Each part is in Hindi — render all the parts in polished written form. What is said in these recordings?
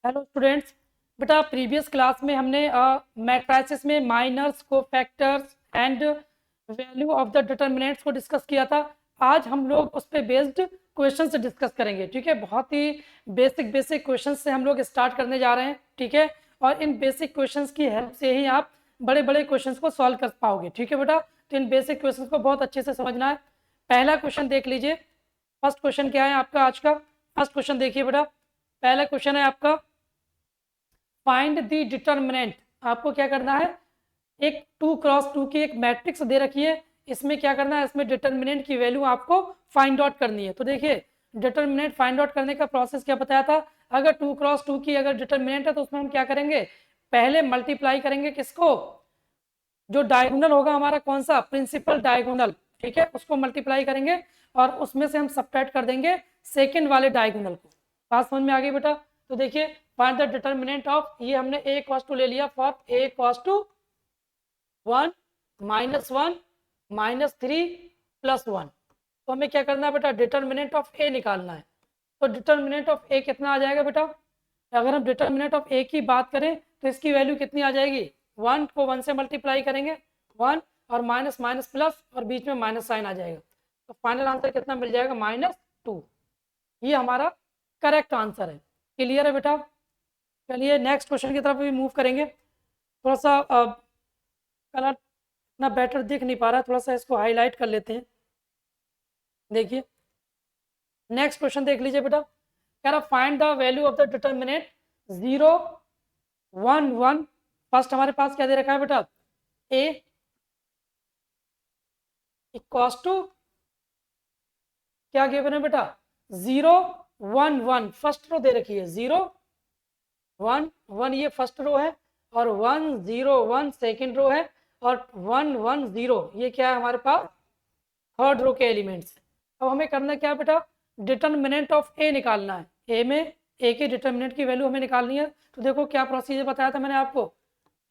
Hello students. बेटा प्रीवियस क्लास में हमने मैट्रिसेस में माइनर्स को factors and value of the determinants को डिस्कस किया था। आज हम लोग उस पर बेस्ड क्वेश्चन से डिस्कस करेंगे। ठीक है, बहुत ही बेसिक क्वेश्चन से हम लोग स्टार्ट करने जा रहे हैं। ठीक है, और इन बेसिक क्वेश्चंस की हेल्प से ही आप बड़े बड़े क्वेश्चंस को सॉल्व कर पाओगे। ठीक है बेटा, तो इन बेसिक क्वेश्चंस को बहुत अच्छे से समझना है। पहला क्वेश्चन देख लीजिए। फर्स्ट क्वेश्चन क्या है आपका आज का? फर्स्ट क्वेश्चन देखिए बेटा, पहला क्वेश्चन है आपका फाइंड द डिटर्मिनेंट। आपको क्या करना है, एक 2x2 की एक मैट्रिक्स दे रखी है, इसमें क्या करना है, इसमें डिटर्मिनेंट की वैल्यू आपको फाइंड आउट करनी है। तो देखिए डिटर्मिनेंट फाइंड आउट करने का प्रोसेस क्या बताया था। अगर 2x2 की अगर डिटर्मिनेंट है तो उसमें हम क्या करेंगे, पहले मल्टीप्लाई करेंगे किसको, जो डायगोनल होगा हमारा कौन सा, प्रिंसिपल डायगोनल। ठीक है, उसको मल्टीप्लाई करेंगे और उसमें से हम सब्ट्रैक्ट कर देंगे सेकेंड वाले डायगोनल को। बात समझ में आ गई बेटा? तो देखिए फाइंड द डिटर्मिनेंट ऑफ, ये हमने a cos 2 ले लिया फॉर a cos 2 1 -1 -3 +1। तो हमें क्या करना है बेटा, डिटर्मिनेंट ऑफ a निकालना है। तो डिटर्मिनेंट ऑफ a कितना आ जाएगा बेटा, अगर हम डिटर्मिनेंट ऑफ a की बात करें तो इसकी वैल्यू कितनी आ जाएगी, 1 को 1 से मल्टीप्लाई करेंगे 1 और माइनस माइनस प्लस और बीच में माइनस साइन आ जाएगा। तो फाइनल आंसर कितना मिल जाएगा, -2। ये हमारा करेक्ट आंसर है। क्लियर है बेटा? चलिए नेक्स्ट क्वेश्चन की तरफ भी मूव करेंगे। थोड़ा सा कलर इतना बेटर दिख नहीं पा रहा है, थोड़ा सा इसको हाईलाइट कर लेते हैं। देखिए नेक्स्ट क्वेश्चन देख लीजिए बेटा, कह रहा find the value of the determinant 0 1 1। First हमारे पास क्या दे रखा है बेटा, a इक्वल्स टू क्या गिवन है बेटा, 0 1 1। फर्स्ट रो दे रखी है 0 1 1, ये फर्स्ट रो है, और 1 0 1 सेकेंड रो है, और 1 1 0 ये क्या है हमारे पास, थर्ड रो के एलिमेंट्स। अब हमें करना क्या है बेटा, डिटर्मिनेंट ऑफ ए निकालना है। ए में ए के डिटर्मिनेंट की वैल्यू हमें निकालनी है। तो देखो क्या प्रोसीजर बताया था मैंने आपको,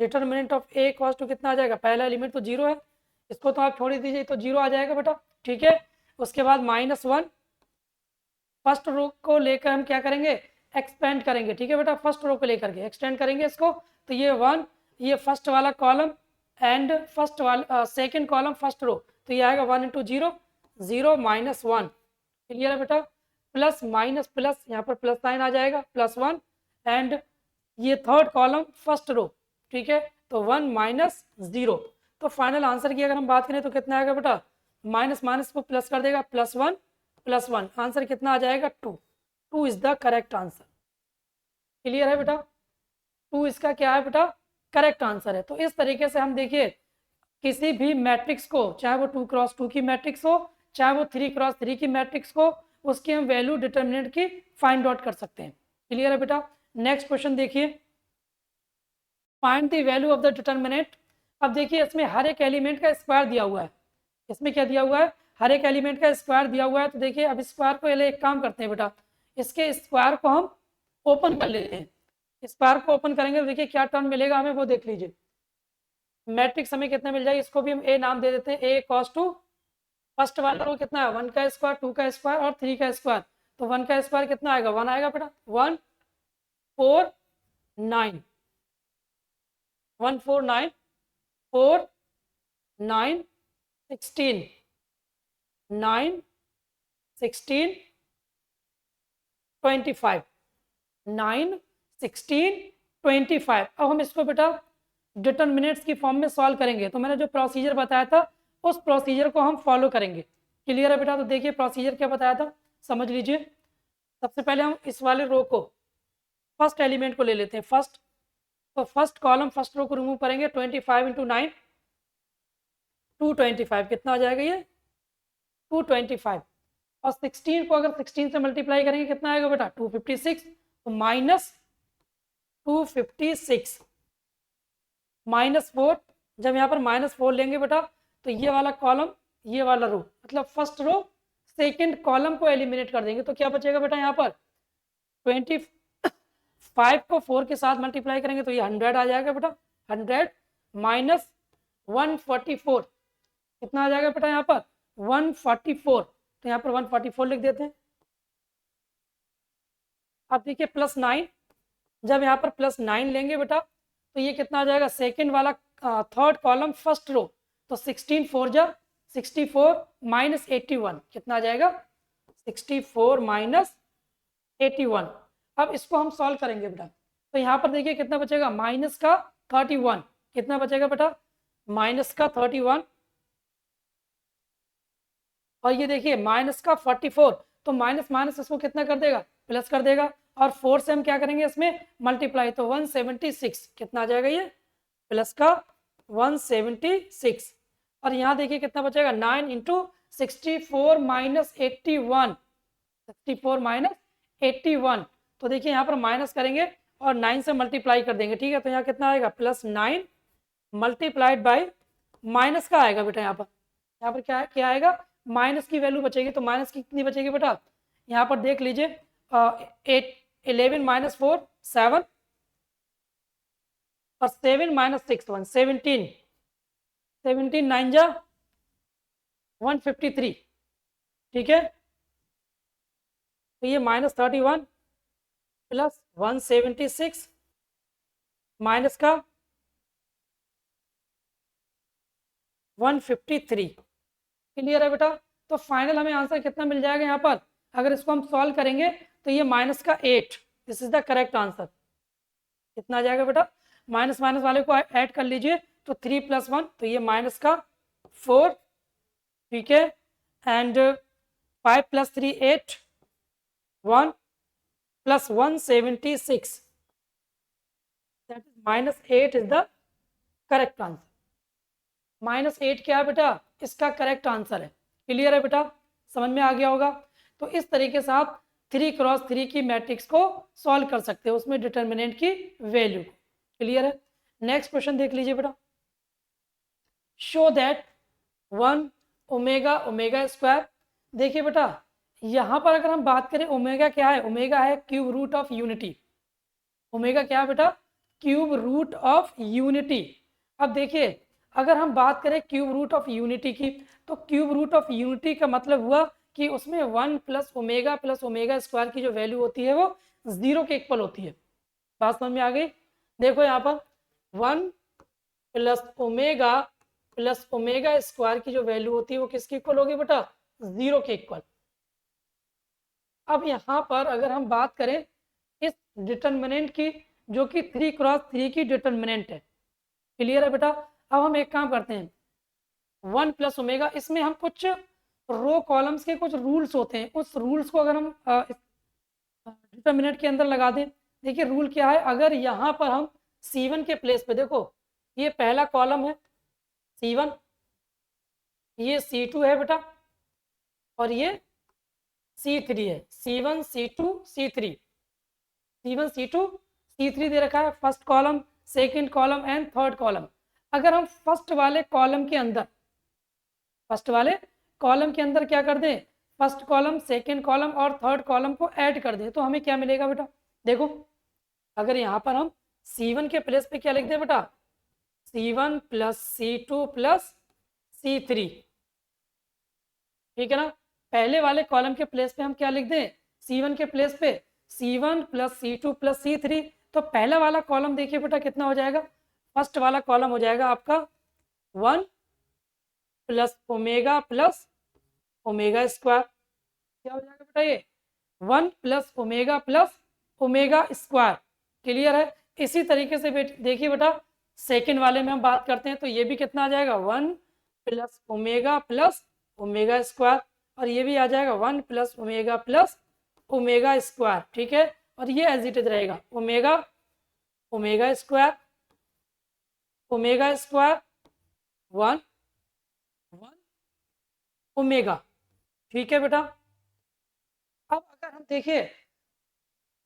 determinant of A equals to कितना आ जाएगा, पहला एलिमेंट तो 0 है, इसको तो आप छोड़ ही दीजिए, तो 0 आ जाएगा बेटा। ठीक है, उसके बाद -1, फर्स्ट रो को लेकर हम क्या करेंगे, एक्सपेंड करेंगे। ठीक है बेटा, फर्स्ट रो को लेकर के एक्सटेंड करेंगे इसको, तो ये 1, ये फर्स्ट वाला कॉलम एंड फर्स्ट वाला सेकेंड कॉलम फर्स्ट रो, तो ये आएगा 1 × 0 0 -1। क्लियर है बेटा? प्लस माइनस प्लस, यहाँ पर प्लस साइन आ जाएगा, +1 एंड ये थर्ड कॉलम फर्स्ट रो। ठीक है, तो 1 -0। तो फाइनल आंसर की अगर हम बात करें तो कितना आएगा बेटा, माइनस माइनस को प्लस कर देगा, +1 +1, आंसर कितना आ जाएगा, 2। 2 is the correct answer. Clear है बेटा? 2 इसका क्या है बेटा, करेक्ट आंसर है। तो इस तरीके से हम देखिए किसी भी मैट्रिक्स को, चाहे वो 2x2 की मैट्रिक्स हो, चाहे वो 3x3 की मैट्रिक्स हो, उसकी हम वैल्यू डिटर्मिनेंट की फाइंड आउट कर सकते हैं। क्लियर है बेटा? नेक्स्ट क्वेश्चन देखिए, find the value of the determinant. अब देखिए इसमें हर एक एलिमेंट का स्क्वायर दिया हुआ है। इसमें क्या दिया हुआ है, हर एक एलिमेंट का स्क्वायर दिया हुआ है। तो देखिए अब स्क्वायर को पहले एक काम करते हैं बेटा, इसके स्क्वायर को हम ओपन कर लेते हैं। स्क्वायर को ओपन करेंगे तो देखिए क्या टर्म मिलेगा हमें, वो देख लीजिए। मैट्रिक्स हमें कितना मिल जाएगा, इसको भी हम ए नाम दे देते हैं, a cos 2। फर्स्ट वाला रो कितना है, 1 का स्क्वायर 2 का स्क्वायर और 3 का स्क्वायर। तो 1 का स्क्वायर कितना आएगा, 1 आएगा बेटा, 1 4 9 1 4 9 4 9 16 9 16 25 9 16 25। अब हम इसको बेटा डिटर्मिनेंट्स की फॉर्म में सॉल्व करेंगे। तो मैंने जो प्रोसीजर बताया था उस प्रोसीजर को हम फॉलो करेंगे। क्लियर है बेटा? तो देखिए प्रोसीजर क्या बताया था, समझ लीजिए। सबसे पहले हम इस वाले रो को, फर्स्ट एलिमेंट को ले लेते हैं फर्स्ट। तो फर्स्ट कॉलम फर्स्ट रो को रिमूव करेंगे, 25 × 9 225, कितना आ जाएगा ये, 225। और 16 को अगर 16 से मल्टीप्लाई करेंगे कितना आएगा बेटा, 256। तो -256 -4, जब यहाँ पर -4 लेंगे बेटा तो ये वाला कॉलम ये वाला रो, मतलब फर्स्ट रो सेकंड कॉलम को एलिमिनेट कर देंगे। तो क्या बचेगा बेटा, यहाँ पर 25 को 4 के साथ मल्टीप्लाई करेंगे तो ये 100 आ जाएगा बेटा, 100 -144, कितना आ जाएगा बेटा यहाँ पर, 144। तो यहाँ पर 144 लिख देते हैं। अब देखिए +9 जब यहाँ पर +9 लेंगे बेटा तो ये कितना आ जाएगा, सेकेंड वाला थर्ड कॉलम फर्स्ट रो, तो 16 4 जा 64 माइनस 81 कितना आ जाएगा, 64 माइनस 81। अब इसको हम सॉल्व करेंगे बेटा, तो यहाँ पर देखिए कितना बचेगा, माइनस का 31, कितना बचेगा बेटा, माइनस का 31, और ये देखिए माइनस का 44, तो माइनस माइनस इसको कितना कर देगा, प्लस कर देगा, और 4 से हम क्या करेंगे इसमें मल्टीप्लाई, तो 176 कितना आ जाएगा, ये प्लस का 176, और यहाँ देखिए कितना बचेगा, 9 इंटू 64 माइनस 81, 64 माइनस 81, तो देखिए यहाँ पर माइनस करेंगे और 9 से मल्टीप्लाई कर देंगे, ठीक है, तो यहाँ कितना आएगा, +9 मल्टीप्लाइड बाई माइनस का आएगा बेटा, यहाँ पर क्या आएगा, माइनस की वैल्यू बचेगी, तो माइनस की कितनी बचेगी बेटा, यहाँ पर देख लीजिए 11 माइनस 4 7, और 7 माइनस 6 1 17, 17 9 जा 153, ठीक है, तो ये -31 प्लस 176 माइनस का 153, क्लियर है बेटा। तो फाइनल हमें आंसर कितना मिल जाएगा यहाँ पर, अगर इसको हम सॉल्व करेंगे तो ये -8, this is the correct answer, कितना आ जाएगा बेटा, माइनस माइनस वाले को ऐड कर लीजिए, तो 3 + 1, तो ये -4, ठीक है, and 5 + 3 8, 1 + 176, that is -8 is the correct answer। -8 क्या है बेटा, इसका करेक्ट आंसर है, क्लियर है बेटा, समझ में आ गया होगा। तो इस तरीके से आप 3x3 की मैट्रिक्स को सॉल्व कर सकते हो, उसमें डिटर्मिनेंट की वैल्यू, क्लियर है। नेक्स्ट क्वेश्चन देख लीजिए बेटा, show that 1 omega omega square, देखिए बेटा यहाँ पर अगर हम बात करें, ओमेगा क्या है, ओमेगा है cube root of unity, omega क्या है बेटा, क्यूब रूट ऑफ यूनिटी। अब देखिए अगर हम बात करें क्यूब रूट ऑफ यूनिटी की, तो क्यूब रूट ऑफ यूनिटी का मतलब हुआ कि उसमें 1 + ओमेगा स्क्वायर की जो वैल्यू होती है वो 0 के इक्वल होती है, बात समझ में आ गई। देखो यहाँ पर 1 + ओमेगा स्क्वायर की जो वैल्यू होती है वो किसके इक्वल होगी बेटा, 0 के इक्वल। अब यहाँ पर अगर हम बात करें इस डिटर्मिनेंट की, जो कि 3x3 की डिटर्मिनेंट है, क्लियर है बेटा। अब हम एक काम करते हैं, 1 + ओमेगा, इसमें हम कुछ रो कॉलम्स के कुछ रूल्स होते हैं, उस रूल्स को अगर हम डिटर्मिनेंट के अंदर लगा दें। देखिए रूल क्या है, अगर यहाँ पर हम C1 के प्लेस पे, देखो ये पहला कॉलम है C1, ये C2 है बेटा, और ये C3 है, C1 C2 C3, C1 C2 C3 दे रखा है, first column, second column and third column. अगर हम फर्स्ट वाले कॉलम के अंदर क्या कर दें, फर्स्ट कॉलम, सेकंड कॉलम और थर्ड कॉलम को ऐड कर दें, तो हमें क्या मिलेगा बेटा, देखो अगर यहाँ पर हम C1 के प्लेस पे क्या लिख दें बेटा, C1 + C2 + C3, ठीक है ना। पहले वाले कॉलम के प्लेस पे हम क्या लिख दें, C1 के प्लेस पे C1 + C2 + C3, तो पहला वाला कॉलम देखिए बेटा कितना हो जाएगा, फर्स्ट वाला कॉलम हो जाएगा आपका 1 + ओमेगा + ओमेगा स्क्वायर, क्या हो जाएगा बेटा, ये 1 + ओमेगा + ओमेगा स्क्वायर, क्लियर है। इसी तरीके से देखिए बेटा सेकंड वाले में हम बात करते हैं, तो ये भी कितना आ जाएगा, 1 + ओमेगा + ओमेगा स्क्वायर, और ये भी आ जाएगा 1 + ओमेगा + ओमेगा स्क्वायर, ठीक है। और ये एज इट इज रहेगा, ओमेगा ओमेगा स्क्वायर 1 ओमेगा, ठीक है बेटा। अब अगर हम देखिए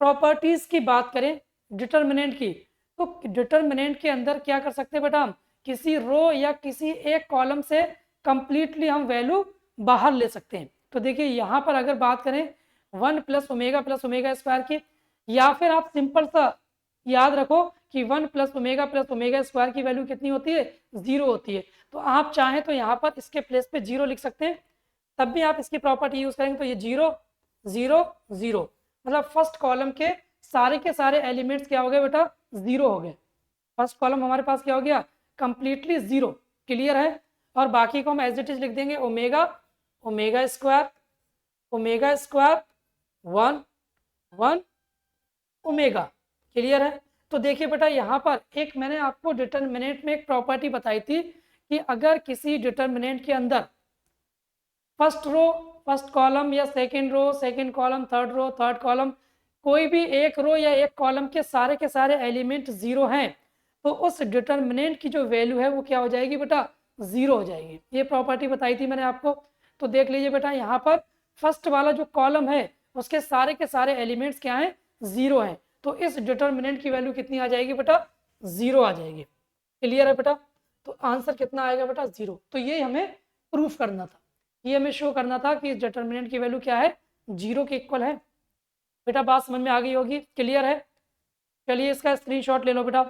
प्रॉपर्टीज की बात करें डिटर्मिनेंट की, तो डिटर्मिनेंट के अंदर क्या कर सकते हैं बेटा, हम किसी रो या किसी एक कॉलम से कंप्लीटली हम वैल्यू बाहर ले सकते हैं। तो देखिए यहाँ पर अगर बात करें 1 + ओमेगा + ओमेगा स्क्वायर की, या फिर आप सिंपल सा याद रखो कि 1 + ओमेगा + ओमेगा स्क्वायर की वैल्यू कितनी होती है, 0 होती है। तो आप चाहें तो यहाँ पर इसके प्लेस पे 0 लिख सकते हैं, तब भी आप इसकी प्रॉपर्टी यूज करेंगे, तो ये 0 0 0, मतलब फर्स्ट कॉलम के सारे के सारे एलिमेंट्स क्या हो गए बेटा, 0 हो गए। फर्स्ट कॉलम हमारे पास क्या हो गया, कंप्लीटली 0। क्लियर है। और बाकी को हम एज इट इज लिख देंगे omega, omega square 1 1 omega. Clear है। तो देखिए बेटा यहाँ पर एक मैंने आपको डिटर्मिनेंट में एक प्रॉपर्टी बताई थी कि अगर किसी डिटर्मिनेंट के अंदर फर्स्ट रो फर्स्ट कॉलम या second row second column third row third column कोई भी एक रो या एक कॉलम के सारे एलिमेंट 0 हैं, तो उस डिटर्मिनेंट की जो वैल्यू है वो क्या हो जाएगी बेटा, 0 हो जाएगी। ये प्रॉपर्टी बताई थी मैंने आपको। तो देख लीजिए बेटा यहाँ पर फर्स्ट वाला जो कॉलम है उसके सारे के सारे एलिमेंट्स क्या हैं, 0 हैं। तो इस डिटर्मिनेंट की वैल्यू कितनी आ जाएगी बेटा, 0 आ जाएगी। क्लियर है बेटा। तो आंसर कितना आएगा बेटा, 0। तो ये हमें प्रूफ करना था, ये हमें शो करना था कि इस डिटर्मिनेंट की वैल्यू क्या है, 0 के इक्वल है। बेटा बात समझ में आ गई होगी। क्लियर है। चलिए इसका स्क्रीनशॉट ले लो बेटा।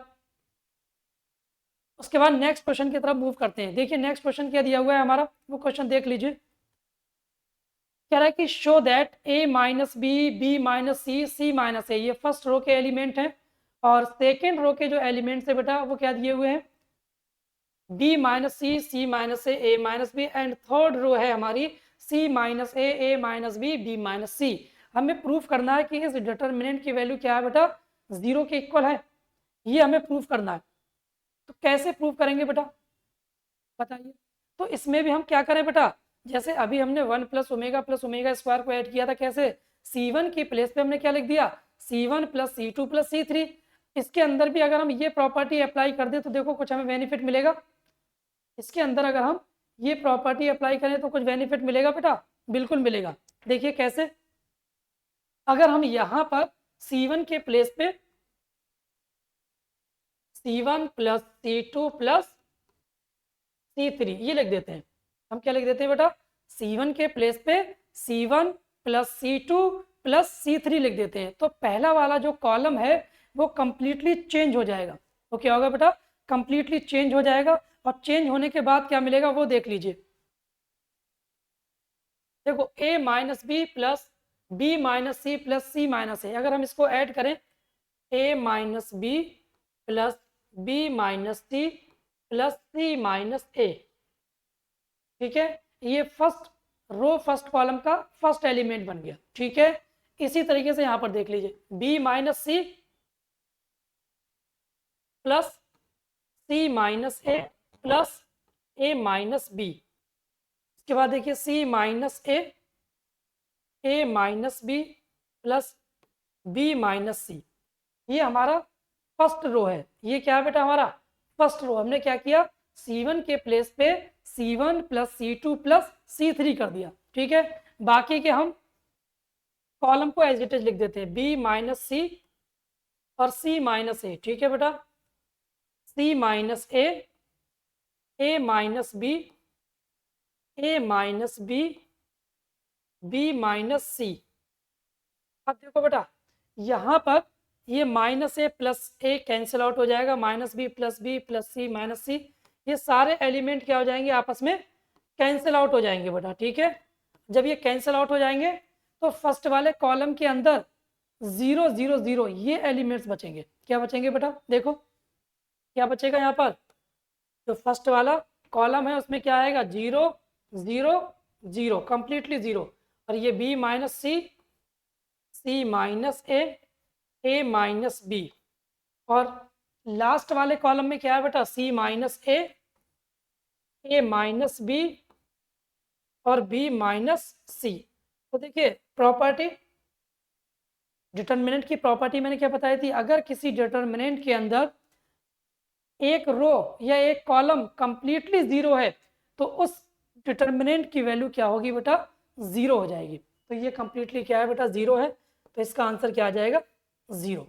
उसके बाद नेक्स्ट क्वेश्चन की तरफ मूव करते हैं। देखिए नेक्स्ट क्वेश्चन क्या दिया हुआ है हमारा, वो क्वेश्चन देख लीजिए। कह रहा है कि show that a minus B minus C minus A, ये फर्स्ट रो के एलिमेंट हैं। और सेकेंड रो के जो एलिमेंट्स है बेटा वो क्या दिए हुए हैं, b minus C minus A minus B, and third row है हमारी c minus A minus B minus C. हमें प्रूफ करना है कि इस डिटर्मिनेंट की वैल्यू क्या है बेटा, 0 के इक्वल है। ये हमें प्रूफ करना है। तो कैसे प्रूफ करेंगे बेटा, बताइए। तो इसमें भी हम क्या करें बेटा, जैसे अभी हमने 1 प्लस ओमेगा स्क्वायर को ऐड किया था, कैसे, C1 की प्लेस पे हमने क्या लिख दिया, C1 plus C2 plus C3। इसके अंदर भी अगर हम ये प्रॉपर्टी अप्लाई कर दें तो देखो कुछ हमें बेनिफिट मिलेगा। इसके अंदर अगर हम ये प्रॉपर्टी अप्लाई करें तो कुछ बेनिफिट मिलेगा बेटा, बिल्कुल मिलेगा। देखिए कैसे, अगर हम यहाँ पर C1 के प्लेस पे C1 plus C2 plus C3 ये लिख देते हैं। हम क्या लिख देते हैं बेटा, C1 के प्लेस पे C1 plus C2 plus C3 लिख देते हैं। तो पहला वाला जो कॉलम है वो कंप्लीटली चेंज हो जाएगा। तो क्या होगा बेटा, कंप्लीटली चेंज हो जाएगा। और चेंज होने के बाद क्या मिलेगा वो देख लीजिए। देखो a minus B plus B minus C plus C minus A, अगर हम इसको ऐड करें a minus B plus B minus C plus C minus A, ठीक है, ये फर्स्ट रो फर्स्ट कॉलम का फर्स्ट एलिमेंट बन गया। ठीक है, इसी तरीके से यहां पर देख लीजिए b minus C plus C minus A plus A minus B. इसके बाद देखिए c minus A minus B plus B minus C, ये हमारा फर्स्ट रो है। ये क्या है बेटा, हमारा फर्स्ट रो। हमने क्या किया, C1 के प्लेस पे C1 plus C2 plus C3 कर दिया। ठीक है, बाकी के हम कॉलम को एज इट इज लिख देते हैं, B माइनस सी और C माइनस ए। ठीक है बेटा, C minus A minus B, A minus B minus सी। अब देखो बेटा यहाँ पर ये minus A plus A cancel out हो जाएगा, minus B plus C minus C, ये सारे एलिमेंट क्या हो जाएंगे, आपस में कैंसिल आउट हो जाएंगे बेटा। ठीक है, जब ये कैंसिल आउट हो जाएंगे तो फर्स्ट वाले कॉलम के अंदर 0 0 0 ये एलिमेंट्स बचेंगे। क्या बचेंगे बेटा, देखो क्या बचेगा यहाँ पर, जो फर्स्ट वाला कॉलम है उसमें क्या आएगा, 0 0 0 कंप्लीटली 0। और ये b minus C minus A minus B, और लास्ट वाले कॉलम में क्या है बेटा, C minus A minus B और B माइनस सी। तो देखिए प्रॉपर्टी, डिटर्मिनेंट की प्रॉपर्टी मैंने क्या बताई थी, अगर किसी डिटर्मिनेंट के अंदर एक रो या एक कॉलम कंप्लीटली 0 है तो उस डिटर्मिनेंट की वैल्यू क्या होगी बेटा, 0 हो जाएगी। तो ये कंप्लीटली क्या है बेटा, 0 है। तो इसका आंसर क्या आ जाएगा, 0।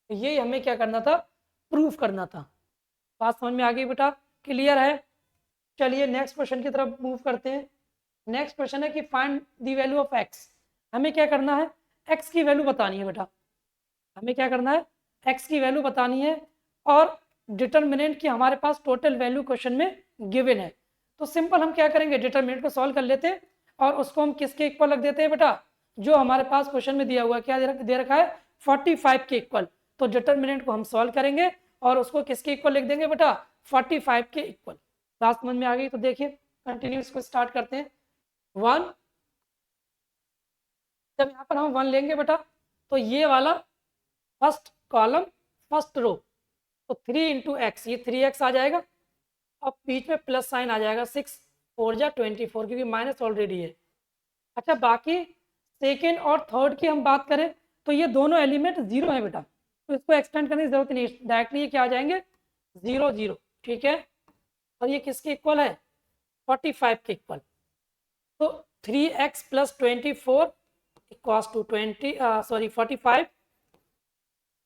तो ये हमें क्या करना था, प्रूफ करना था। बात समझ में आ गई बेटा, क्लियर है। चलिए नेक्स्ट क्वेश्चन की तरफ मूव करते हैं। नेक्स्ट क्वेश्चन है कि find the value of x। हमें क्या करना है, x की वैल्यू बतानी है बेटा। हमें क्या करना है, x की वैल्यू बतानी है, और डिटर्मिनेंट की हमारे पास टोटल वैल्यू क्वेश्चन में गिवन है। तो सिंपल हम क्या करेंगे, डिटर्मिनेंट को सॉल्व कर लेते हैं और उसको हम किसके इक्वल रख देते हैं बेटा, जो हमारे पास क्वेश्चन में दिया हुआ है। क्या दे रखा है, 45 के इक्वल। तो डिटर्मिनेंट को हम सॉल्व करेंगे और उसको किसके इक्वल लिख देंगे बेटा, 45 के इक्वल। बात समझ में आ गई? तो देखिए कंटिन्यू इसको स्टार्ट करते हैं। 1, जब यहाँ पर हम 1 लेंगे बेटा तो ये वाला फर्स्ट कॉलम फर्स्ट रो, तो 3 इंटू एक्स, ये 3x आ जाएगा। अब बीच में प्लस साइन आ जाएगा, 6 4 जा 24, क्योंकि माइनस ऑलरेडी है। अच्छा, बाकी सेकेंड और थर्ड की हम बात करें तो ये दोनों एलिमेंट 0 है बेटा, तो इसको एक्सटेंड करने की जरूरत नहीं, डायरेक्टली ये क्या आ जाएंगे 0 0, ठीक है। और ये किसके इक्वल है, 45 के इक्वल। तो 3x प्लस 24 इक्वल्स टू 45।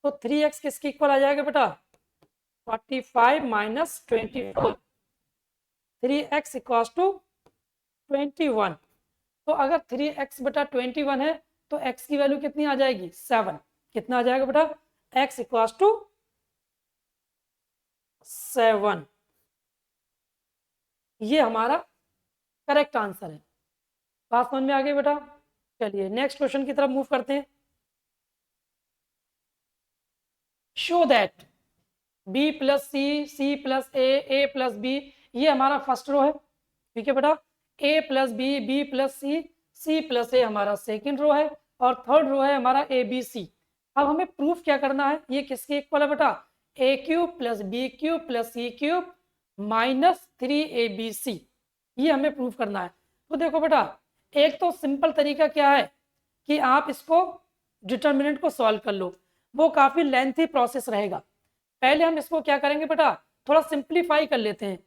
तो 3x किसके इक्वल आ जाएगा बेटा, 45 माइनस 24, 3x इक्वल्स टू 21। तो अगर 3x बटा 21 है तो x की वैल्यू कितनी आ जाएगी, 7। कितना आ जाएगा बेटा, x इक्वल्स टू 7। ये हमारा करेक्ट आंसर है। बात समझ में आ गई बेटा? चलिए नेक्स्ट क्वेश्चन की तरफ मूव करते हैं। Show that b plus C plus A plus B, ये हमारा फर्स्ट रो है, ठीक है बेटा। a plus B plus C plus A हमारा सेकेंड रो है, और थर्ड रो है हमारा ए बी सी। अब हमें प्रूफ क्या करना है, ये किसके इक्वल है बेटा, A cube plus B cube plus C cube minus 3abc, ये हमें प्रूफ करना है। तो देखो बेटा, एक तो सिंपल तरीका क्या है कि आप इसको डिटर्मिनेंट को सॉल्व कर लो, वो काफ़ी लेंथी प्रोसेस रहेगा। पहले हम इसको क्या करेंगे बेटा, थोड़ा सिंप्लीफाई कर लेते हैं।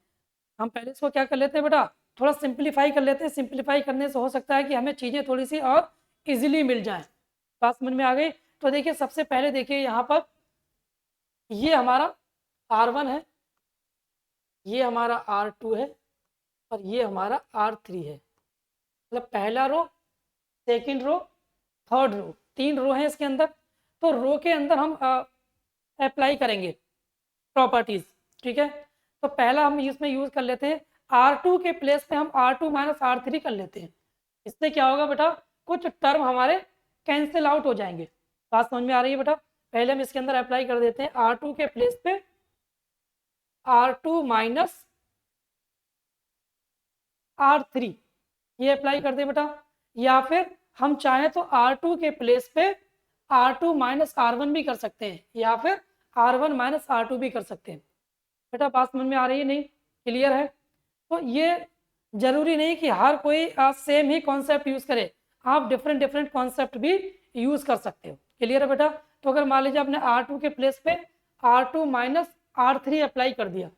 हम पहले इसको क्या कर लेते हैं बेटा, थोड़ा सिंप्लीफाई कर लेते हैं। सिंप्लीफाई करने से हो सकता है कि हमें चीज़ें थोड़ी सी और इजीली मिल जाएं। बात समझ में आ गई? तो देखिए सबसे पहले देखिए यहाँ पर ये हमारा R1 है, ये हमारा R2 है, और ये हमारा R3 है। मतलब पहला रो, सेकंड रो, थर्ड रो, 3 रो हैं इसके अंदर। तो रो के अंदर हम अप्लाई करेंगे प्रॉपर्टीज, ठीक है। तो पहला हम इसमें यूज कर लेते हैं R2 के प्लेस पे हम R2 माइनस R3 कर लेते हैं। इससे क्या होगा बेटा, कुछ टर्म हमारे कैंसिल आउट हो जाएंगे। बात समझ में आ रही है बेटा? पहले हम इसके अंदर अप्लाई कर देते हैं R2 के प्लेस पे R2 माइनस R3, ये अप्लाई कर दे बेटा। या फिर हम चाहें तो R2 के प्लेस पे R2 माइनस R1 भी कर सकते हैं, या फिर R1 माइनस R2 भी कर सकते हैं। बेटा बात समझ में आ रही है? नहीं, क्लियर है? तो ये जरूरी नहीं कि हर कोई सेम ही कॉन्सेप्ट यूज करे, आप डिफरेंट डिफरेंट कॉन्सेप्ट भी यूज कर सकते हो। क्लियर है बेटा? तो अगर मान लीजिए आपने R2 के प्लेस पे R2 माइनस R3 अप्लाई कर दिया,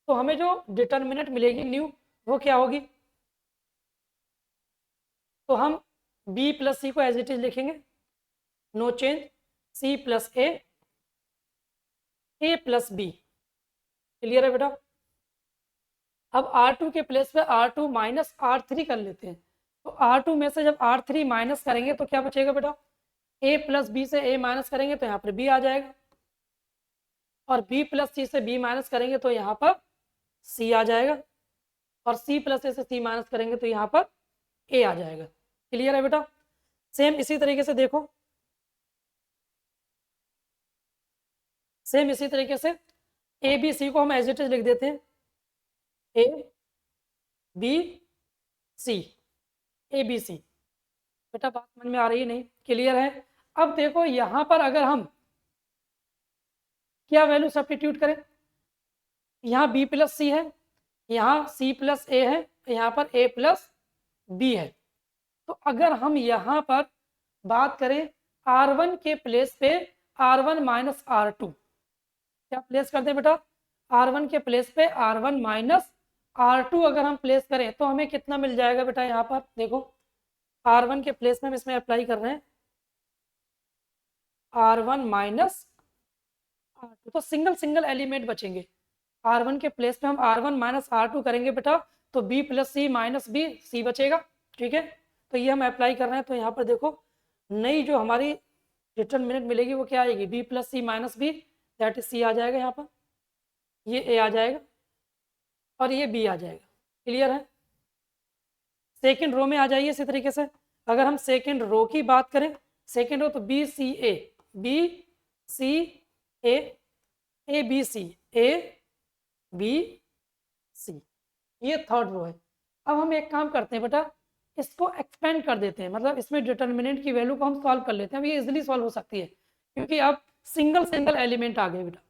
तो हमें जो डिटर्मिनेंट मिलेगी न्यू, वो क्या होगी, तो हम b प्लस सी को एज इट इज लिखेंगे, no change, c plus A plus B. Clear है बेटा? अब R2 के प्लेस पे R2 माइनस R3 कर लेते हैं। तो R2 में से जब R3 माइनस करेंगे तो क्या बचेगा बेटा, a प्लस बी से a माइनस करेंगे तो यहाँ पर b आ जाएगा, और b प्लस सी से b माइनस करेंगे तो यहाँ पर c आ जाएगा, और c प्लस ए से c माइनस करेंगे तो यहाँ पर a आ जाएगा। क्लियर है बेटा? सेम इसी तरीके से देखो, सेम इसी तरीके से ए बी सी को हम एज इट इज लिख देते हैं, ए बी सी, ए बी सी। बेटा बात समझ में आ रही है? नहीं, क्लियर है? अब देखो यहाँ पर अगर हम क्या वैल्यू सब्स्टिट्यूट करें, यहाँ b प्लस सी है, यहाँ c प्लस ए है, यहाँ पर a प्लस बी है। तो अगर हम यहाँ पर बात करें R1 के प्लेस पे R1 माइनस R2, क्या प्लेस कर दें बेटा, R1 के प्लेस पे R1 माइनस R2 अगर हम प्लेस करें तो हमें कितना मिल जाएगा बेटा, यहाँ पर देखो R1 के प्लेस में हम इसमें अप्लाई कर रहे हैं R1 माइनस R2, तो सिंगल सिंगल एलिमेंट बचेंगे। R1 के प्लेस पे हम R1 माइनस R2 करेंगे बेटा, तो b plus C minus B, सी बचेगा, ठीक है। तो ये हम अप्लाई कर रहे हैं, तो यहाँ पर देखो नई जो हमारी डिटर्मिनेंट मिलेगी वो क्या आएगी, b plus C minus B, that is C आ जाएगा यहाँ पर, ये a आ जाएगा और ये b आ जाएगा। क्लियर है? सेकेंड रो में आ जाइए इसी तरीके से। अगर हम सेकेंड रो की बात करें सेकेंड रो तो B C A, B C A B C, A B C, ये थर्ड रो है। अब हम एक काम करते हैं बेटा, इसको एक्सपेंड कर देते हैं, मतलब इसमें डिटर्मिनेंट की वैल्यू को हम सॉल्व कर लेते हैं। अब ये इजीली सॉल्व हो सकती है क्योंकि अब सिंगल सिंगल एलिमेंट आ गए बेटा।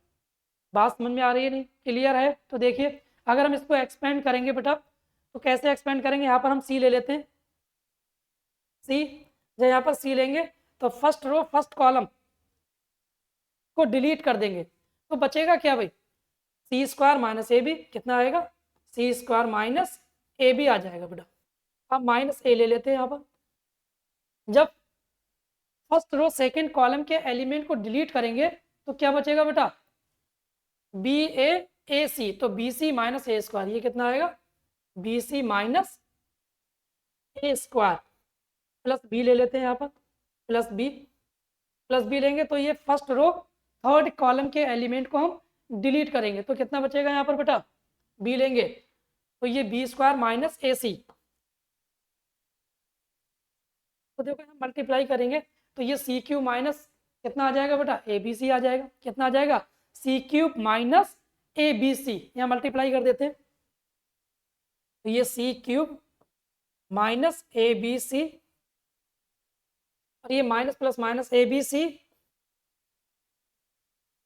बात समझ में आ रही है नहीं, क्लियर है? तो देखिए अगर हम इसको एक्सपेंड करेंगे बेटा तो कैसे एक्सपेंड करेंगे, यहाँ पर हम सी ले लेते हैं, सी, जब यहाँ पर सी लेंगे तो फर्स्ट रो फर्स्ट कॉलम को डिलीट कर देंगे तो बचेगा क्या भाई, सी स्क्वायर माइनस ए बी, कितना आएगा, सी स्क्वायर माइनस ए बी आ जाएगा बेटा। अब माइनस ए ले लेते हैं यहाँ पर, जब फर्स्ट रो सेकंड कॉलम के एलिमेंट को डिलीट करेंगे तो क्या बचेगा बेटा, बी ए सी, तो बी सी माइनस ए स्क्वायर, ये कितना आएगा, बी सी माइनस ए स्क्वायर प्लस बी ले लेते हैं यहाँ पर, प्लस बी लेंगे तो ये फर्स्ट रो थर्ड कॉलम के एलिमेंट को हम डिलीट करेंगे तो कितना बचेगा यहाँ पर बेटा, बी लेंगे तो ये बी स्क्वायर माइनस ए सी, तो देखो हम मल्टीप्लाई करेंगे तो ये सी क्यूब माइनस कितना आ जाएगा बेटा, ए बी सी आ जाएगा, कितना आ जाएगा, C cube minus A B C, यहाँ मल्टीप्लाई कर देते हैं तो ये C cube minus A B C और ये minus plus minus A B C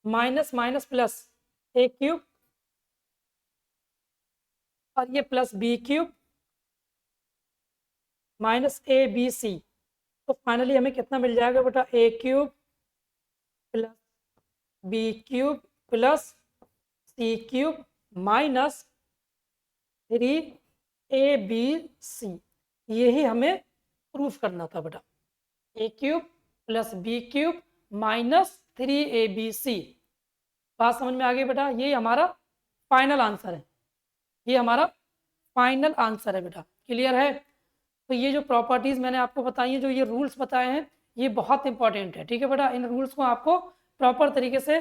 minus minus plus A cube और ये plus B cube minus A B C, तो फाइनली हमें कितना मिल जाएगा बेटा, A cube plus B cube plus C cube minus 3abc, यही हमें प्रूफ करना था बेटा, A cube plus B cube minus 3abc। बात समझ में आ गई बेटा, ये हमारा फाइनल आंसर है, ये हमारा फाइनल आंसर है बेटा, क्लियर है? तो ये जो प्रॉपर्टीज़ मैंने आपको बताई हैं, जो ये रूल्स बताए हैं, ये बहुत इंपॉर्टेंट है, ठीक है बेटा? इन रूल्स को आपको प्रॉपर तरीके से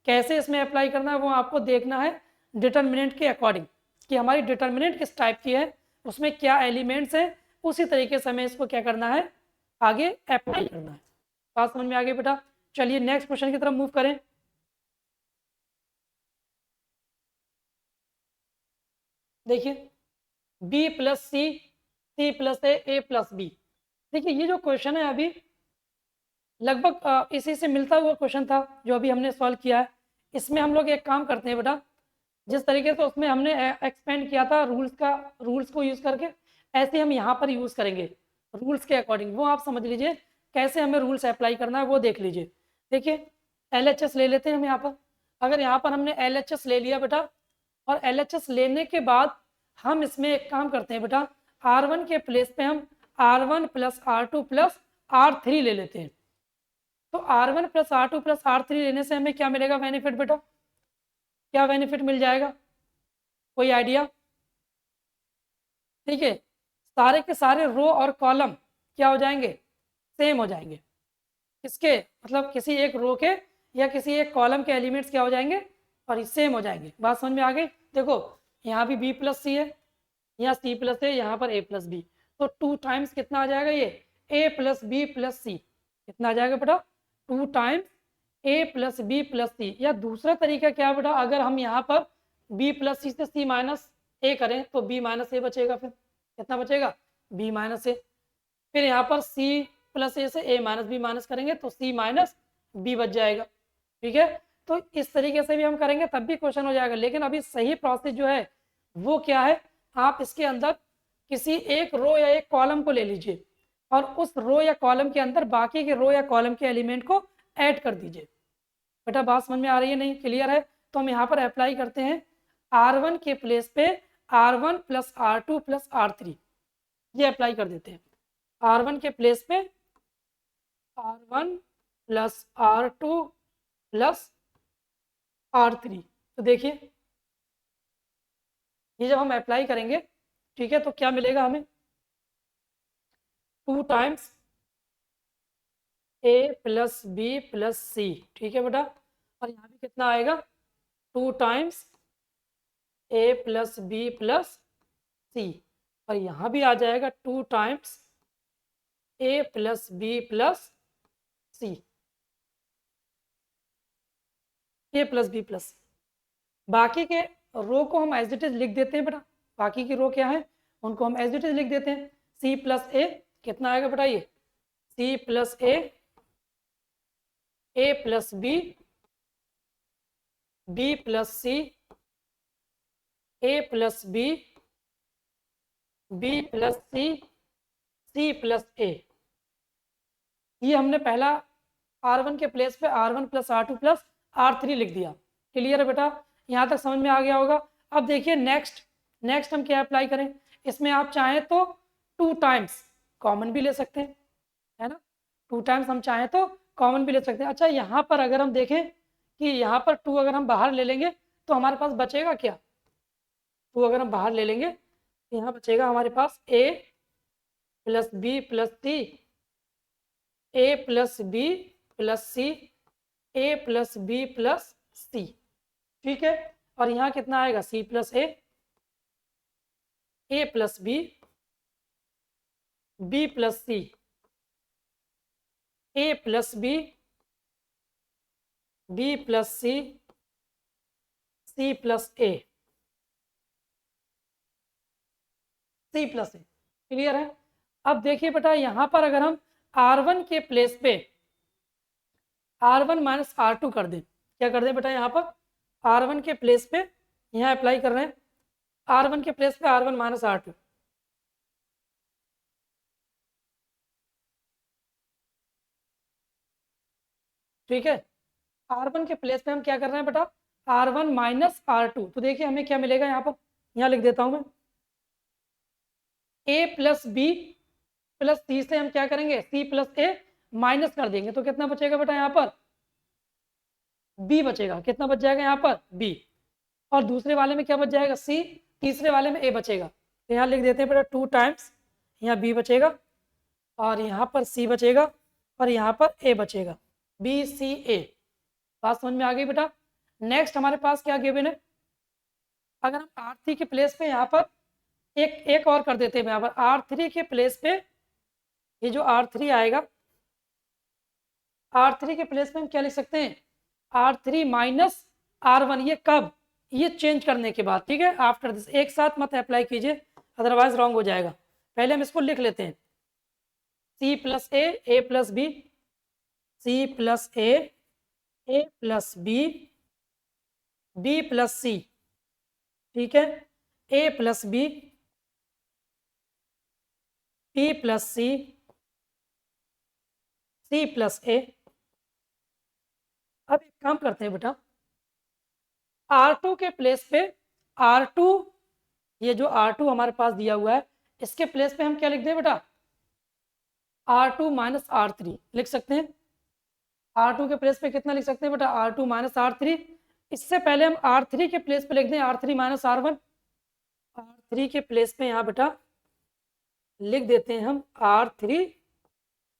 कैसे इसमें अप्लाई करना है वो आपको देखना है डिटर्मिनेंट के अकॉर्डिंग, कि हमारी डिटर्मिनेंट किस टाइप की है, उसमें क्या एलिमेंट्स हैं, उसी तरीके से हमें इसको क्या करना है, आगे अप्लाई करना है। बात समझ में आ गई बेटा? चलिए नेक्स्ट क्वेश्चन की तरफ मूव करें। देखिए B plus C plus A plus B, देखिए ये जो क्वेश्चन है अभी लगभग इसी से मिलता हुआ क्वेश्चन था जो अभी हमने सॉल्व किया है। इसमें हम लोग एक काम करते हैं बेटा, जिस तरीके से उसमें हमने एक्सपेंड किया था रूल्स को यूज़ करके, ऐसे हम यहाँ पर यूज़ करेंगे रूल्स के अकॉर्डिंग। वो आप समझ लीजिए कैसे हमें रूल्स अप्लाई करना है वो देख लीजिए। देखिए LHS ले लेते हैं हम यहाँ पर, अगर यहाँ पर हमने LHS ले लिया बेटा और LHS लेने के बाद हम इसमें एक काम करते हैं बेटा, R1 के प्लेस पे हम R1 plus R2 plus R3 ले लेते हैं। तो R1 plus R2 plus R3 लेने से हमें क्या मिलेगा बेनिफिट बेटा, क्या बेनिफिट मिल जाएगा, कोई आइडिया? ठीक है, सारे के सारे रो और कॉलम क्या हो जाएंगे, सेम हो जाएंगे। किसके, मतलब किसी एक रो के या किसी एक कॉलम के एलिमेंट्स क्या हो जाएंगे, और सेम हो जाएंगे। बात समझ में आ गई? देखो यहाँ भी बी प्लस सी है, यहाँ सी प्लस है, यहाँ पर ए प्लस बी, तो 2 टाइम्स कितना आ जाएगा, ये ए प्लस बी प्लस सी, कितना आ जाएगा बेटा, 2 टाइम्स ए प्लस बी प्लस सी। या दूसरा तरीका क्या बेटा, अगर हम यहाँ पर बी प्लस सी से सी माइनस ए करें तो बी माइनस ए बचेगा, फिर कितना बचेगा, बी माइनस ए। फिर यहाँ पर सी प्लस ए से ए माइनस बी माइनस करेंगे तो सी माइनस बी बच जाएगा, ठीक है? तो इस तरीके से भी हम करेंगे तब भी क्वेश्चन हो जाएगा। लेकिन अभी सही प्रोसेस जो है वो क्या है, आप इसके अंदर किसी एक रो या एक कॉलम को ले लीजिए और उस रो या कॉलम के अंदर बाकी के रो या कॉलम के एलिमेंट को ऐड कर दीजिए। बेटा बात समझ में आ रही है नहीं, क्लियर है? तो हम यहाँ पर अप्लाई करते हैं R1 के प्लेस पे R1 plus R2 plus R3, ये अप्लाई कर देते हैं। R1 के प्लेस पे R1 plus R2 plus R3, तो देखिए ये जब हम अप्लाई करेंगे, ठीक है, तो क्या मिलेगा हमें, 2 टाइम्स ए प्लस बी प्लस सी, ठीक है बेटा, और यहाँ भी कितना आएगा, 2 टाइम्स ए प्लस बी प्लस सी, और यहाँ भी आ जाएगा 2 times A plus B plus C, A plus B plus सी। बाकी के रो को हम एज इट इज लिख देते हैं बेटा, बाकी की रो क्या है उनको हम एज इट इज लिख देते हैं। सी प्लस ए कितना आएगा बेटा, ये C plus A plus B plus C, A plus B plus C plus A. ये हमने पहला R1 के प्लेस पे R1 plus R2 plus R3 लिख दिया। क्लियर है बेटा, यहाँ तक समझ में आ गया होगा। अब देखिए नेक्स्ट हम क्या अप्लाई करें, इसमें आप चाहें तो 2 टाइम्स कॉमन भी ले सकते हैं, है ना, 2 टाइम्स हम चाहें तो कॉमन भी ले सकते हैं। अच्छा, यहाँ पर अगर हम देखें कि यहाँ पर 2 अगर हम बाहर ले लेंगे तो हमारे पास बचेगा क्या, 2 अगर हम बाहर ले लेंगे तो यहाँ बचेगा हमारे पास A plus B plus C, A plus B plus C, A plus B plus C. ठीक है, और यहाँ कितना आएगा C plus A plus B plus C, A plus B plus C plus A, C plus A. Clear है। अब देखिए बेटा, यहाँ पर अगर हम R1 के प्लेस पे R1 माइनस R2 कर दें, क्या कर दें बेटा, यहाँ पर R1 के प्लेस पे यहाँ अप्लाई कर रहे हैं, R1 के प्लेस पे R1 माइनस R2। ठीक है, R1 के प्लेस पे हम क्या कर रहे हैं बेटा, R1 माइनस R2। तो देखिए हमें क्या मिलेगा यहाँ पर, यहाँ लिख देता हूँ मैं, ए प्लस बी प्लस सी से हम क्या करेंगे, सी प्लस ए माइनस कर देंगे, तो कितना बचेगा बेटा यहाँ पर, बी बचेगा। कितना बच जाएगा यहाँ पर, बी। और दूसरे वाले में क्या बच जाएगा, सी, तीसरे वाले में ए बचेगा। तो यहाँ लिख देते हैं बेटा 2 टाइम्स, यहाँ बी बचेगा और यहाँ पर सी बचेगा और यहाँ पर ए बचेगा, बी सी ए। बात समझ में आ गई बेटा। नेक्स्ट हमारे पास क्या गिवन है, अगर हम R3 के प्लेस पे यहाँ पर एक और कर देते हैं, यहाँ पर R3 के प्लेस पे ये जो R3 आएगा, R3 के प्लेस पे हम क्या लिख सकते हैं, R3 माइनस R1। ये कब, ये चेंज करने के बाद। ठीक है, आफ्टर दिस, एक साथ मत अप्लाई कीजिए अदरवाइज रॉन्ग हो जाएगा। पहले हम इसको लिख लेते हैं, C plus A plus B, C plus A plus B plus C. ठीक है, A plus B plus C plus A. अब एक काम करते हैं बेटा, R2 के प्लेस पे R2, ये जो R2 हमारे पास दिया हुआ है, इसके प्लेस पे हम क्या लिख दें बेटा, R2 माइनस R3 लिख सकते हैं। R2 के प्लेस पे कितना लिख सकते हैं बेटा, R2 माइनस R3। इससे पहले हम R3 के प्लेस पे लिख दें R3 माइनस R1। R3 के प्लेस पे यहाँ बेटा लिख देते हैं हम R3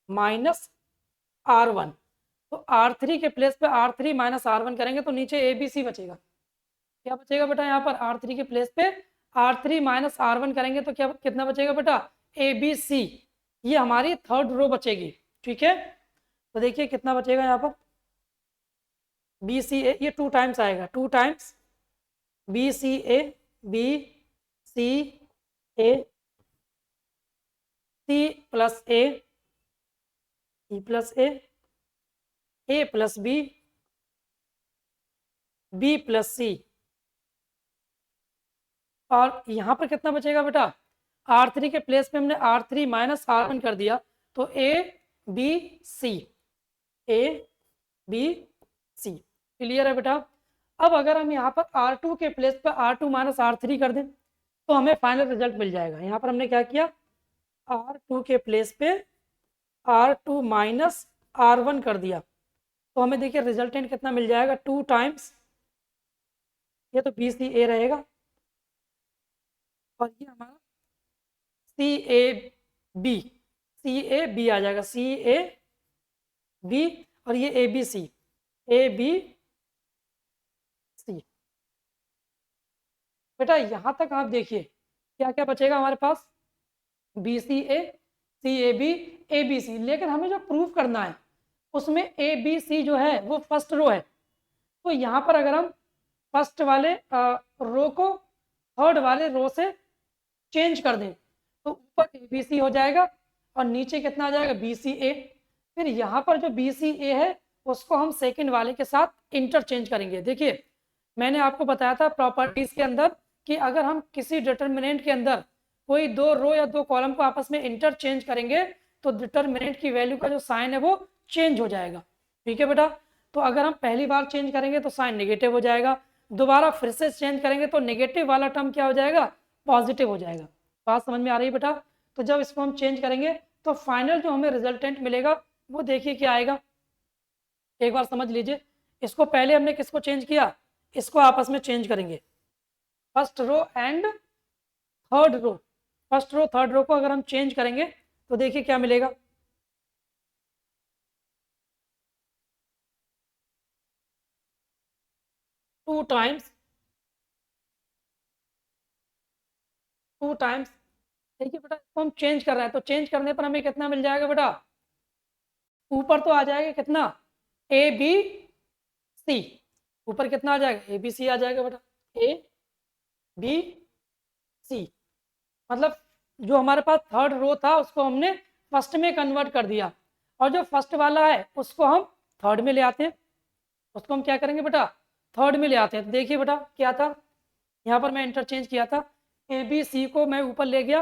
माइनस R1। तो R3 के प्लेस पे R3 माइनस R1 करेंगे तो नीचे ABC बचेगा। क्या बचेगा बेटा, यहाँ पर R3 के प्लेस पे R3 माइनस R1 करेंगे तो क्या कितना बचेगा बेटा, ABC। ये हमारी थर्ड रो बचेगी। ठीक है, तो देखिए कितना बचेगा यहाँ पर, BCA, ये 2 टाइम्स आएगा, 2 times BCA BCA C plus E plus A plus B plus C। और यहाँ पर कितना बचेगा बेटा, R3 के प्लेस पे हमने R3 माइनस R1 कर दिया तो ABC। क्लियर है बेटा। अब अगर हम यहाँ पर R2 के प्लेस पर R2 माइनस R3 कर दें तो हमें फाइनल रिजल्ट मिल जाएगा। यहाँ पर हमने क्या किया, R2 के प्लेस पे R2 माइनस R1 कर दिया तो हमें देखिए रिजल्टेंट कितना मिल जाएगा, 2 टाइम्स, ये तो BCA रहेगा और ये हमारा CAB आ जाएगा, CAB, और ये ABC। बेटा यहाँ तक आप देखिए क्या क्या बचेगा हमारे पास, BCA CAB ABC। लेकिन हमें जो प्रूफ करना है उसमें ए बी सी जो है वो फर्स्ट रो है, तो यहाँ पर अगर हम फर्स्ट वाले रो को थर्ड वाले रो से चेंज कर दें तो ऊपर ए बी सी हो जाएगा और नीचे कितना आ जाएगा बी सी ए। फिर यहाँ पर जो बी सी ए है उसको हम सेकंड वाले के साथ इंटरचेंज करेंगे। देखिए मैंने आपको बताया था प्रॉपर्टीज के अंदर कि अगर हम किसी डिटर्मिनेंट के अंदर कोई दो रो या दो कॉलम को आपस में इंटरचेंज करेंगे तो डिटर्मिनेंट की वैल्यू का जो साइन है वो चेंज हो जाएगा। ठीक है बेटा, तो अगर हम पहली बार चेंज करेंगे तो साइन नेगेटिव हो जाएगा, दोबारा फिर से चेंज करेंगे तो नेगेटिव वाला टर्म क्या हो जाएगा, पॉजिटिव हो जाएगा। बात समझ में आ रही है बेटा? तो जब इसको हम चेंज करेंगे तो फाइनल जो हमें रिजल्टेंट मिलेगा वो देखिए क्या आएगा, एक बार समझ लीजिए। इसको पहले हमने किसको चेंज किया, इसको आपस में चेंज करेंगे, first row and third row. First row third row को अगर हम चेंज करेंगे तो देखिए क्या मिलेगा, टू टाइम्स देखिए बेटा इसको हम चेंज कर रहे हैं तो चेंज करने पर हमें कितना मिल जाएगा बेटा, ऊपर तो आ जाएगा कितना, ए बी सी, ऊपर कितना आ जाएगा, ए बी सी आ जाएगा बेटा, ए बी सी। मतलब जो हमारे पास थर्ड रो था उसको हमने फर्स्ट में कन्वर्ट कर दिया और जो फर्स्ट वाला है उसको हम थर्ड में ले आते हैं, उसको हम क्या करेंगे बेटा, थर्ड में ले आते हैं। तो देखिए बेटा क्या था, यहाँ पर मैं इंटरचेंज किया था, ए बी सी को मैं ऊपर ले गया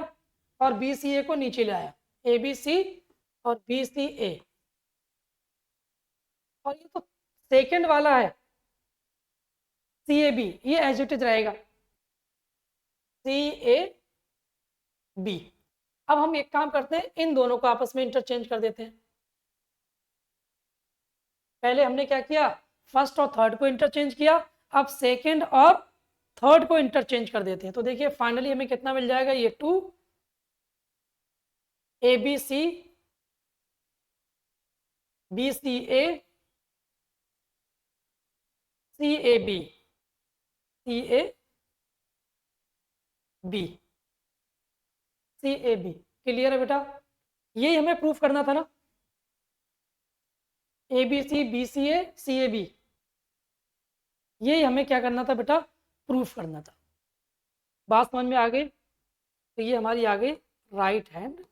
और बी सी ए को नीचे ले आया, ए बी सी और बी सी ए। और ये तो सेकंड वाला है सी ए बी, ये एज इट इज रहेगा सी ए बी। अब हम एक काम करते हैं, इन दोनों को आपस में इंटरचेंज कर देते हैं। पहले हमने क्या किया, फर्स्ट और थर्ड को इंटरचेंज किया, अब सेकंड और थर्ड को इंटरचेंज कर देते हैं। तो देखिए फाइनली हमें कितना मिल जाएगा, ये two A B C B C A C A B C A B C A B. Clear है बेटा? यही हमें प्रूफ करना था ना, A B C B C A B, यही हमें क्या करना था बेटा, प्रूफ करना था। बात समझ में आ गई? तो ये हमारी आ गई राइट हैंड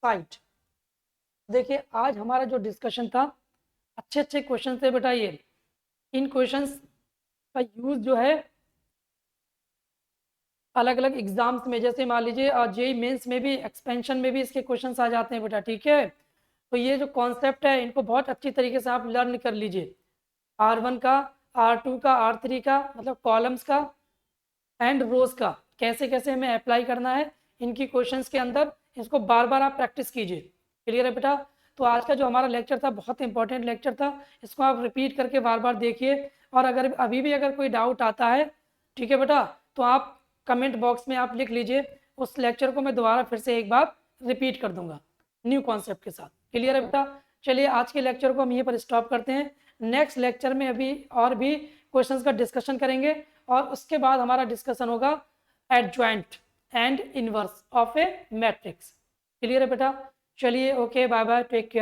साइड। देखिए आज हमारा जो डिस्कशन था, अच्छे अच्छे क्वेश्चन थे बेटा ये। इन क्वेश्चंस का यूज जो है अलग अलग एग्जाम्स में, जैसे मान लीजिए जेई मेंस में भी, एक्सपेंशन में भी इसके क्वेश्चंस आ जाते हैं बेटा। ठीक है, तो ये जो कॉन्सेप्ट है इनको बहुत अच्छी तरीके से आप लर्न कर लीजिए, R1 का, R2 का, R3 का, मतलब कॉलम्स का एंड रोज का कैसे कैसे हमें अप्लाई करना है इनकी क्वेश्चंस के अंदर, इसको बार बार आप प्रैक्टिस कीजिए। क्लियर है बेटा? तो आज का जो हमारा लेक्चर था बहुत इंपॉर्टेंट लेक्चर था, इसको आप रिपीट करके बार बार देखिए। और अगर अभी भी अगर कोई डाउट आता है, ठीक है बेटा, तो आप कमेंट बॉक्स में आप लिख लीजिए, उस लेक्चर को मैं दोबारा फिर से एक बार रिपीट कर दूंगा न्यू कॉन्सेप्ट के साथ। क्लियर है बेटा? चलिए आज के लेक्चर को हम यहीं पर स्टॉप करते हैं। नेक्स्ट लेक्चर में अभी और भी क्वेश्चंस का डिस्कशन करेंगे और उसके बाद हमारा डिस्कशन होगा adjoint and inverse of a matrix. Clear है बेटा? चलिए okay, bye bye, take care.